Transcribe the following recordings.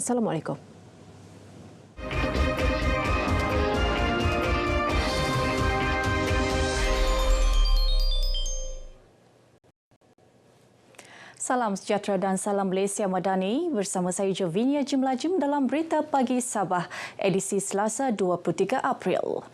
Assalamualaikum. Salam sejahtera dan salam Malaysia Madani. Bersama saya Jovinia Jimlajim dalam Berita Pagi Sabah edisi Selasa 23 April.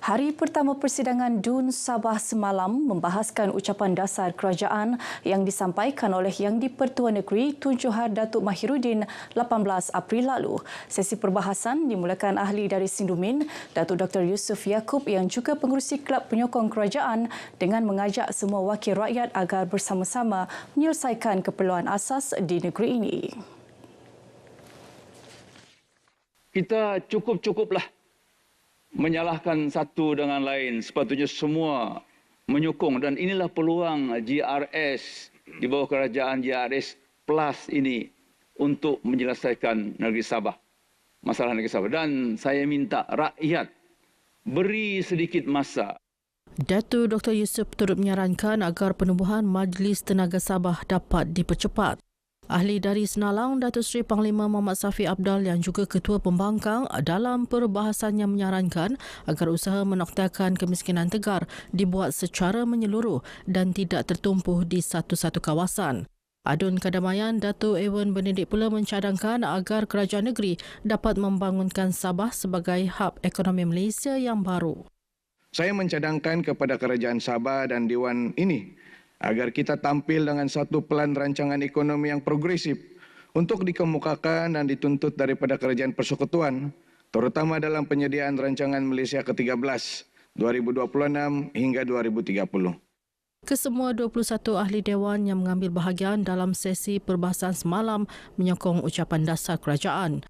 Hari pertama persidangan DUN Sabah semalam membahaskan ucapan dasar kerajaan yang disampaikan oleh Yang di-Pertua Negeri Tun Johar Datuk Mahiruddin 18 April lalu. Sesi perbahasan dimulakan ahli dari Sindumin, Datuk Dr. Yusof Yaakob yang juga pengerusi Kelab Penyokong Kerajaan dengan mengajak semua wakil rakyat agar bersama-sama menyelesaikan keperluan asas di negeri ini. Kita cukuplah menyalahkan satu dengan lain. Sepatutnya semua menyokong dan inilah peluang GRS di bawah kerajaan GRS Plus ini untuk menyelesaikan negeri Sabah, masalah negeri Sabah. Dan saya minta rakyat beri sedikit masa. Datuk Dr. Yusof turut menyarankan agar penubuhan Majlis Tenaga Sabah dapat dipercepat. Ahli dari Senalang, Datuk Seri Panglima Muhammad Safi Abdal yang juga Ketua Pembangkang dalam perbahasannya menyarankan agar usaha menoktakan kemiskinan tegar dibuat secara menyeluruh dan tidak tertumpu di satu-satu kawasan. Adun Kadamayan, Datuk Ewan Benedict pula mencadangkan agar kerajaan negeri dapat membangunkan Sabah sebagai hub ekonomi Malaysia yang baru. Saya mencadangkan kepada kerajaan Sabah dan Dewan ini agar kita tampil dengan satu pelan rancangan ekonomi yang progresif untuk dikemukakan dan dituntut daripada kerajaan persekutuan, terutama dalam penyediaan rancangan Malaysia ke-13 2026 hingga 2030. Kesemua 21 ahli Dewan yang mengambil bahagian dalam sesi perbahasan semalam menyokong ucapan dasar kerajaan.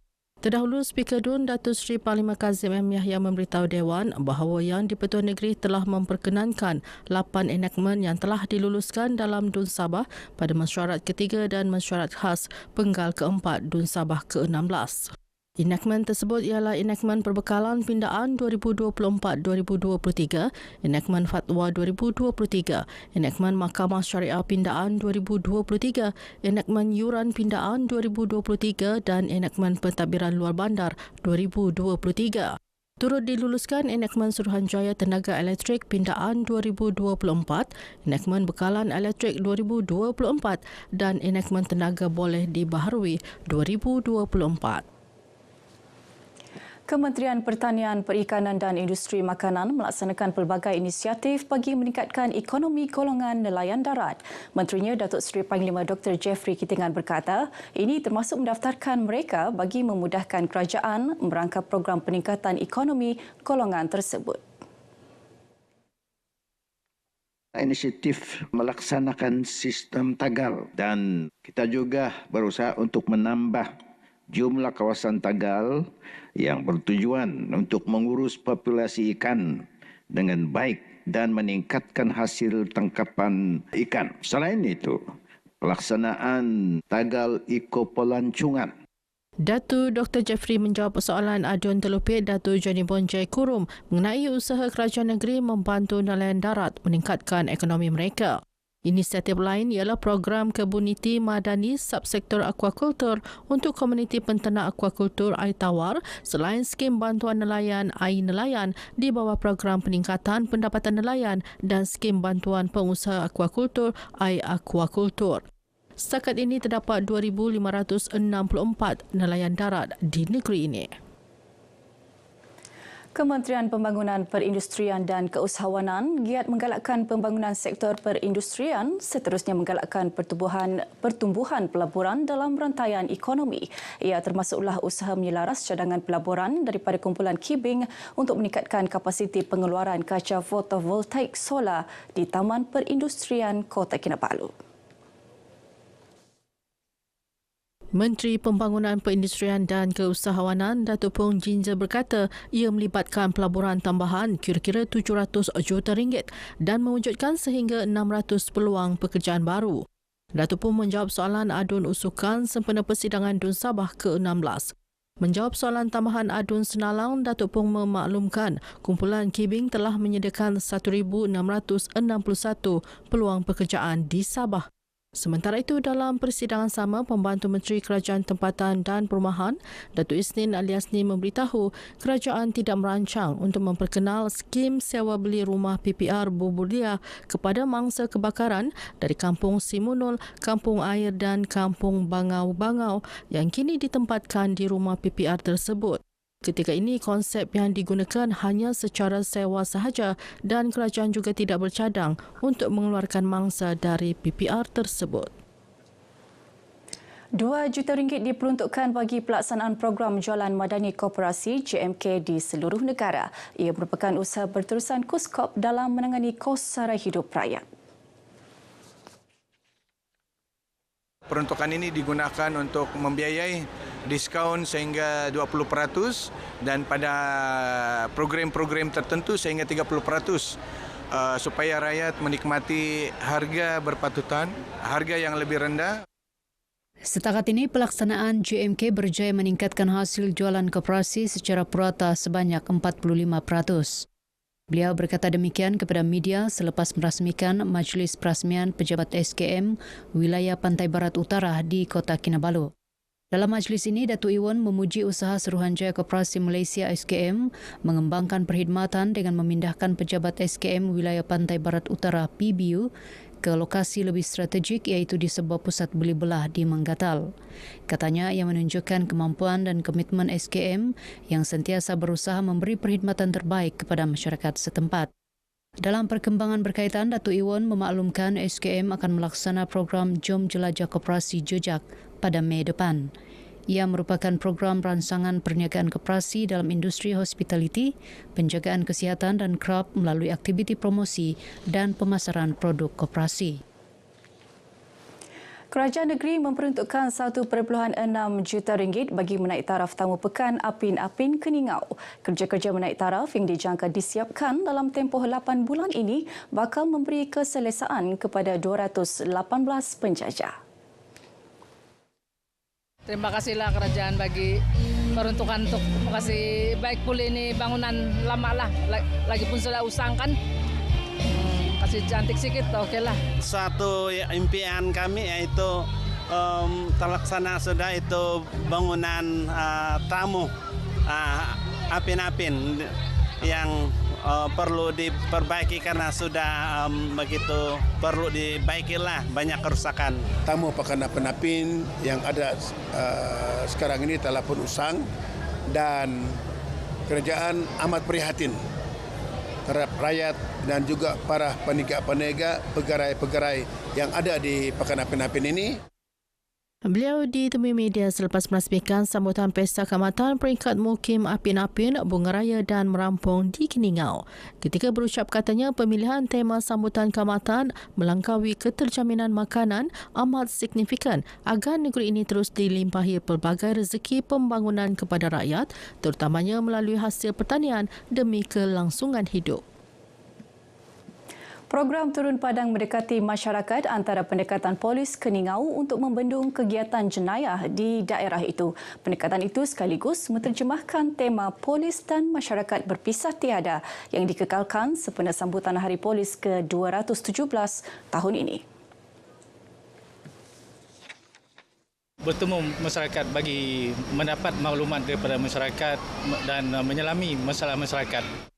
Terdahulu, Speaker DUN Datuk Seri Panglima Kazim M. Yahya memberitahu Dewan bahawa Yang di-Pertua Negeri telah memperkenankan 8 enactment yang telah diluluskan dalam DUN Sabah pada mesyuarat ketiga dan mesyuarat khas penggal keempat DUN Sabah ke-16. Enactment tersebut ialah Enactment Perbekalan Pindaan 2024-2023, Enactment Fatwa 2023, Enactment Mahkamah Syariah Pindaan 2023, Enactment Yuran Pindaan 2023 dan Enactment Pentadbiran Luar Bandar 2023. Turut diluluskan Enactment Suruhanjaya Tenaga Elektrik Pindaan 2024, Enactment Bekalan Elektrik 2024 dan Enactment Tenaga Boleh Dibaharui 2024. Kementerian Pertanian, Perikanan dan Industri Makanan melaksanakan pelbagai inisiatif bagi meningkatkan ekonomi golongan nelayan darat. Menterinya Datuk Seri Panglima Dr. Jeffrey Kitingan berkata, ini termasuk mendaftarkan mereka bagi memudahkan kerajaan merangkap program peningkatan ekonomi golongan tersebut. Inisiatif melaksanakan sistem tagal dan kita juga berusaha untuk menambah jumlah kawasan tagal yang bertujuan untuk mengurus populasi ikan dengan baik dan meningkatkan hasil tangkapan ikan. Selain itu, pelaksanaan tagal ekopelancongan. Datuk Dr. Jeffrey menjawab persoalan aduan terlupit Datuk Johnny Bonjai Kurum mengenai usaha kerajaan negeri membantu nelayan darat meningkatkan ekonomi mereka. Inisiatif lain ialah program Kebuniti Madani Subsektor Aquakultur untuk komuniti penternak aquakultur air tawar selain skim bantuan nelayan air nelayan di bawah program peningkatan pendapatan nelayan dan skim bantuan pengusaha aquakultur air aquakultur. Setakat ini terdapat 2,564 nelayan darat di negeri ini. Kementerian Pembangunan Perindustrian dan Keusahawanan giat menggalakkan pembangunan sektor perindustrian, seterusnya menggalakkan pertumbuhan pelaburan dalam rantaian ekonomi. Ia termasuklah usaha menyelaras cadangan pelaburan daripada kumpulan Kibing untuk meningkatkan kapasiti pengeluaran kaca fotovoltaik solar di Taman Perindustrian Kota Kinabalu. Menteri Pembangunan Perindustrian dan Keusahawanan Datuk Pong Jinja berkata ia melibatkan pelaburan tambahan kira-kira 700 juta ringgit dan mewujudkan sehingga 600 peluang pekerjaan baru. Datuk Pong menjawab soalan adun usukan sempena persidangan DUN Sabah ke-16. Menjawab soalan tambahan adun Senalang, Datuk Pong memaklumkan kumpulan Kibing telah menyediakan 1,661 peluang pekerjaan di Sabah. Sementara itu, dalam persidangan sama, Pembantu Menteri Kerajaan Tempatan dan Perumahan, Datuk Isnin Ali Yasnin memberitahu kerajaan tidak merancang untuk memperkenal skim sewa beli rumah PPR Bubulia kepada mangsa kebakaran dari Kampung Simunul, Kampung Air dan Kampung Bangau-Bangau yang kini ditempatkan di rumah PPR tersebut. Ketika ini, konsep yang digunakan hanya secara sewa sahaja dan kerajaan juga tidak bercadang untuk mengeluarkan mangsa dari PPR tersebut. RM2 juta diperuntukkan bagi pelaksanaan program jualan madani koperasi JMK di seluruh negara. Ia merupakan usaha berterusan KUSKOP dalam menangani kos sara hidup rakyat. Peruntukan ini digunakan untuk membiayai diskaun sehingga 20% dan pada program-program tertentu sehingga 30% supaya rakyat menikmati harga berpatutan, harga yang lebih rendah. Setakat ini, pelaksanaan JMK berjaya meningkatkan hasil jualan koperasi secara purata sebanyak 45%. Beliau berkata demikian kepada media selepas merasmikan Majlis Perasmian Pejabat SKM Wilayah Pantai Barat Utara di Kota Kinabalu. Dalam majlis ini, Datuk Iwan memuji usaha Suruhanjaya Koperasi Malaysia SKM mengembangkan perkhidmatan dengan memindahkan Pejabat SKM Wilayah Pantai Barat Utara PBU ke lokasi lebih strategik iaitu di sebuah pusat beli belah di Manggatal. Katanya ia menunjukkan kemampuan dan komitmen SKM yang sentiasa berusaha memberi perkhidmatan terbaik kepada masyarakat setempat. Dalam perkembangan berkaitan, Datuk Iwan memaklumkan SKM akan melaksana program Jom Jelajah Koperasi Jejak pada Mei depan. Ia merupakan program rancangan perniagaan koperasi dalam industri hospitality, penjagaan kesihatan dan kraf melalui aktiviti promosi dan pemasaran produk koperasi. Kerajaan negeri memperuntukkan RM1.6 juta bagi menaik taraf tamu pekan Apin-Apin Keningau. Kerja-kerja menaik taraf yang dijangka disiapkan dalam tempoh 8 bulan ini bakal memberi keselesaan kepada 218 penjajah. Terima kasihlah kerajaan bagi peruntukan untuk kasih baik pulih ini bangunan lama lah. Lagipun sudah usangkan, kasih cantik sikit, okeylah. Suatu impian kami yaitu terlaksana sudah itu bangunan tamu Apin-Apin yang perlu diperbaiki karena sudah begitu perlu dibaikilah banyak kerusakan. Tamu pekan Apin-Apin yang ada sekarang ini telah pun usang dan kerajaan amat prihatin terhadap rakyat dan juga para peniaga-peniaga pegerai-pegerai yang ada di pekan Apin-Apin ini. Beliau ditemui media selepas merasmikan sambutan Pesta Kaamatan peringkat Mukim Apin-Apin, Bunga Raya dan Merampung di Keningau. Ketika berucap katanya pemilihan tema sambutan kaamatan melangkaui keterjaminan makanan amat signifikan agar negeri ini terus dilimpahi pelbagai rezeki pembangunan kepada rakyat, terutamanya melalui hasil pertanian demi kelangsungan hidup. Program Turun Padang mendekati masyarakat antara pendekatan polis Keningau untuk membendung kegiatan jenayah di daerah itu. Pendekatan itu sekaligus menterjemahkan tema polis dan masyarakat berpisah tiada yang dikekalkan sempena sambutan Hari Polis ke-217 tahun ini. Bertemu masyarakat bagi mendapat maklumat daripada masyarakat dan menyelami masalah masyarakat.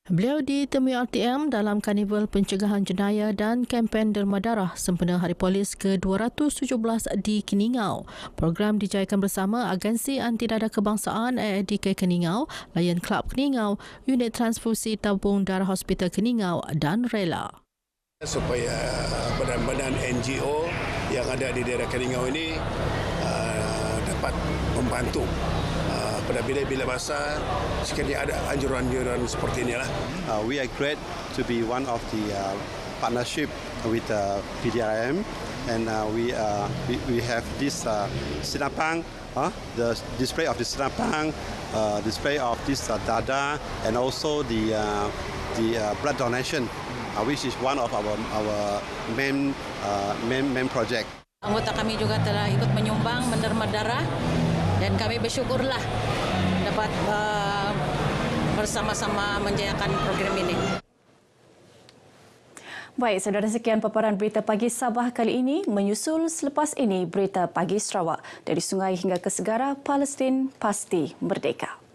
Beliau ditemui RTM dalam Karnival Pencegahan Jenayah dan Kempen Derma Darah sempena Hari Polis ke-217 di Keningau. Program dijayakan bersama Agensi Anti Dadah Kebangsaan AADK Keningau, Lion Club Keningau, Unit Transfusi Tabung Darah Hospital Keningau dan Rela. Supaya badan-badan NGO yang ada di daerah Keningau ini dapat membantu pada bila-bila masa sekiranya ada anjuran-anjuran seperti inilah. We are great to be one of the partnership with PDRM, and we have this sinapang, the display of the sinapang, display of this dada, and also the blood donation, which is one of our main project. Anggota kami juga telah ikut menyumbang menderma darah dan kami bersyukurlah dapat bersama-sama menjayakan program ini. Baik, saudara, sekian paparan berita pagi Sabah kali ini. Menyusul selepas ini berita pagi Sarawak. Dari sungai hingga ke segara, Palestin pasti merdeka.